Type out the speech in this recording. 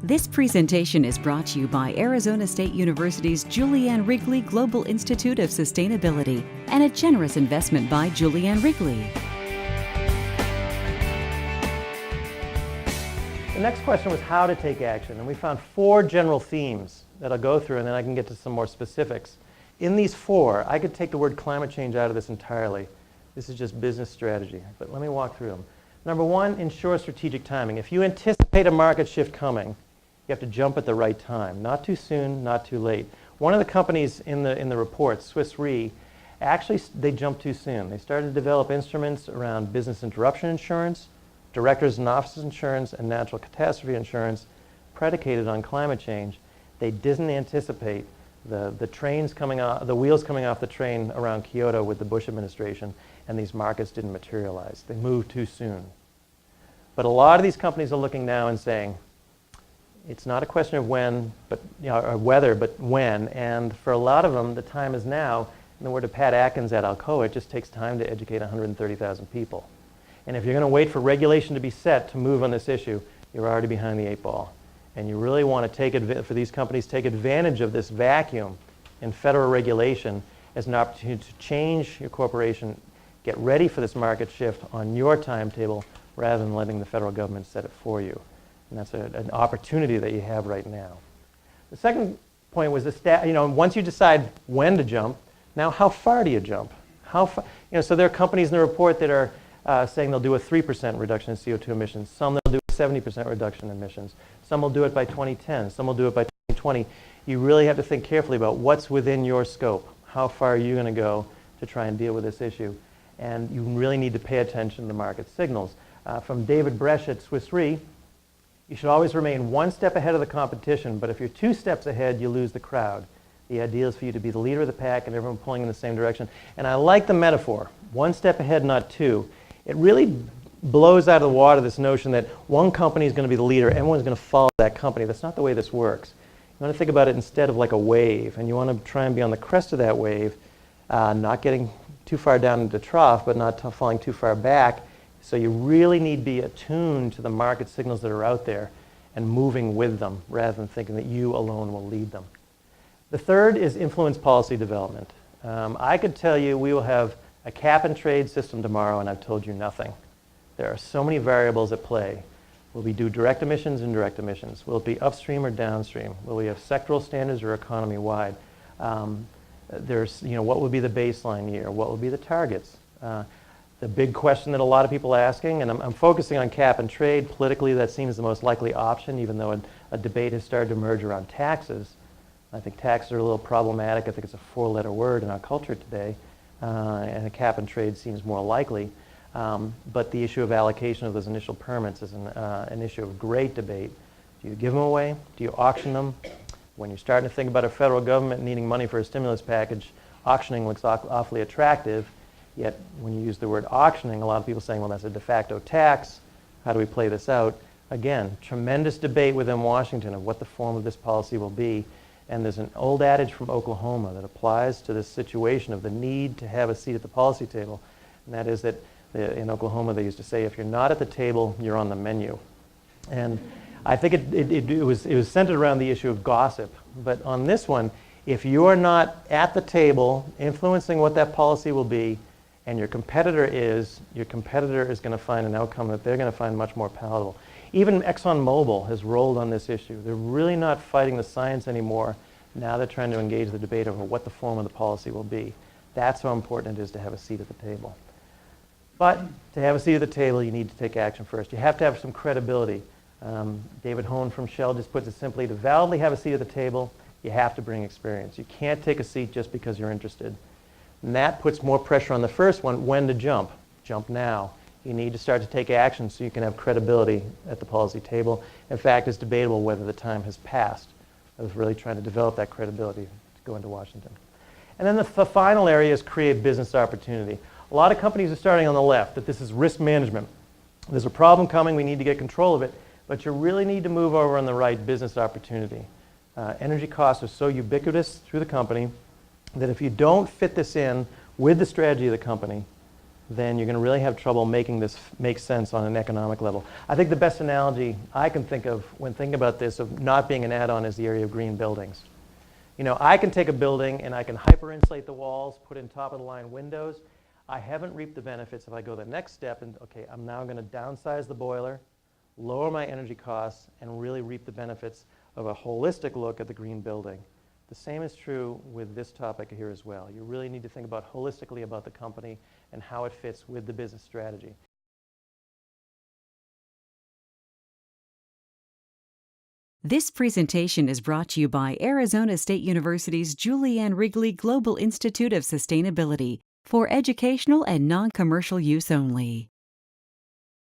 This presentation is brought to you by Arizona State University's Julianne Wrigley Global Institute of Sustainability and a generous investment by Julianne Wrigley. The next question was how to take action, and we found 4 general themes that I'll go through, and then I can get to some more specifics. In these 4, I could take the word climate change out of this entirely. This is just business strategy, but let me walk through them. Number 1, ensure strategic timing. If you anticipate a market shift coming, you have to jump at the right time. Not too soon, not too late. One of the companies in the report, Swiss Re, actually they jumped too soon. They started to develop instruments around business interruption insurance, directors and officers insurance, and natural catastrophe insurance predicated on climate change. They didn't anticipate the trains coming off, the wheels coming off the train around Kyoto with the Bush administration, and these markets didn't materialize. They moved too soon. But a lot of these companies are looking now and saying, it's not a question of when, but or whether, but when. And for a lot of them, the time is now. In the word of Pat Atkins at Alcoa, it just takes time to educate 130,000 people. And if you're going to wait for regulation to be set to move on this issue, you're already behind the 8 ball. And you really want to for these companies, take advantage of this vacuum in federal regulation as an opportunity to change your corporation, get ready for this market shift on your timetable rather than letting the federal government set it for you. And that's an opportunity that you have right now. The second point was once you decide when to jump, now how far do you jump? How far, so there are companies in the report that are saying they'll do a 3% reduction in CO2 emissions. Some they'll do a 70% reduction in emissions. Some will do it by 2010. Some will do it by 2020. You really have to think carefully about what's within your scope. How far are you going to go to try and deal with this issue? And you really need to pay attention to market signals. From David Bresch at Swiss Re, you should always remain 1 step ahead of the competition, but if you're 2 steps ahead, you lose the crowd. The idea is for you to be the leader of the pack and everyone pulling in the same direction. And I like the metaphor, 1 step ahead, not 2. It really blows out of the water this notion that one company is going to be the leader, everyone's going to follow that company. That's not the way this works. You want to think about it instead of like a wave, and you want to try and be on the crest of that wave, not getting too far down into the trough, but not falling too far back. So you really need to be attuned to the market signals that are out there and moving with them rather than thinking that you alone will lead them. The third is influence policy development. I could tell you we will have a cap and trade system tomorrow, and I've told you nothing. There are so many variables at play. Will we do direct emissions, indirect emissions? Will it be upstream or downstream? Will we have sectoral standards or economy-wide? What will be the baseline year? What will be the targets? The big question that a lot of people are asking, and I'm focusing on cap and trade. Politically, that seems the most likely option, even though a debate has started to emerge around taxes. I think taxes are a little problematic. I think it's a 4-letter word in our culture today, and a cap and trade seems more likely. But the issue of allocation of those initial permits is an issue of great debate. Do you give them away? Do you auction them? When you're starting to think about a federal government needing money for a stimulus package, auctioning looks awfully attractive. Yet when you use the word auctioning, a lot of people are saying, well, that's a de facto tax. How do we play this out? Again, tremendous debate within Washington of what the form of this policy will be. And there's an old adage from Oklahoma that applies to this situation of the need to have a seat at the policy table. And that is that in Oklahoma, they used to say, if you're not at the table, you're on the menu. And I think it was centered around the issue of gossip. But on this one, if you're not at the table influencing what that policy will be, and your competitor is going to find an outcome that they're going to find much more palatable. Even ExxonMobil has rolled on this issue. They're really not fighting the science anymore. Now they're trying to engage the debate over what the form of the policy will be. That's how important it is to have a seat at the table. But to have a seat at the table, you need to take action first. You have to have some credibility. David Hone from Shell just puts it simply, to validly have a seat at the table, you have to bring experience. You can't take a seat just because you're interested. And that puts more pressure on the first one, when to jump. Jump now. You need to start to take action so you can have credibility at the policy table. In fact, it's debatable whether the time has passed of really trying to develop that credibility to go into Washington. And then the final area is create business opportunity. A lot of companies are starting on the left, that this is risk management. There's a problem coming, we need to get control of it, but you really need to move over on the right business opportunity. Energy costs are so ubiquitous through the company that if you don't fit this in with the strategy of the company, then you're going to really have trouble making this make sense on an economic level. I think the best analogy I can think of when thinking about this of not being an add-on is the area of green buildings. You know, I can take a building and I can hyper-insulate the walls, put in top-of-the-line windows. I haven't reaped the benefits if I go the next step and, okay, I'm now going to downsize the boiler, lower my energy costs, and really reap the benefits of a holistic look at the green building. The same is true with this topic here as well. You really need to think about holistically about the company and how it fits with the business strategy. This presentation is brought to you by Arizona State University's Julianne Wrigley Global Institute of Sustainability for educational and non-commercial use only.